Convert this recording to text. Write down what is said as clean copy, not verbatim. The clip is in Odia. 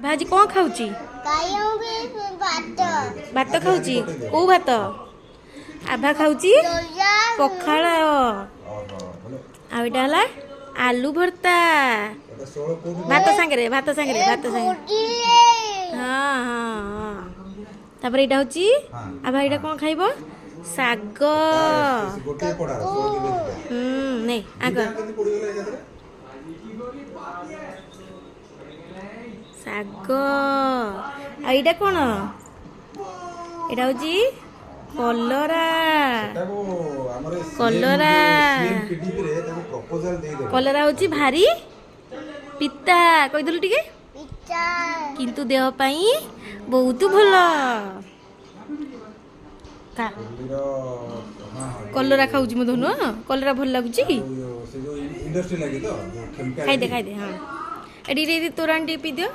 ଆଭା ଆଜି କ'ଣ ଖାଉଛି? ଭାତ ଖାଉଛି। କୋଉ ଭାତ? ଆଭା ଖାଉଛି ପଖାଳ। ଆଉ ଏଇଟା ହେଲା ଆଲୁ ଭର୍ତ୍ତା। ଭାତ ସାଙ୍ଗରେ ହଁ ହଁ ହଁ। ତାପରେ ଏଇଟା ହଉଛି ଆଭା ଏଇଟା କ'ଣ ଖାଇବ? ଶାଗ। ନେ ଆଗ ଶାଗ। ଆଉ ଏଇଟା କ'ଣ? ଏଇଟା ହଉଛି କଲରା। କଲରା କଲରା ହଉଛି ଭାରି ପିତା। କହିଦେଲୁ ଟିକେ। କିନ୍ତୁ ଦେହ ପାଇଁ ବହୁତ ଭଲ। କଲରା ଖାଉଛି ମୋ ଧନୁ। କଲରା ଭଲ ଲାଗୁଛି। ଖାଇଦେ ଖାଇଦେ। ହଁ ଏଠି ତୋରାଣି ଟିକେ ପିଇଦିଅ।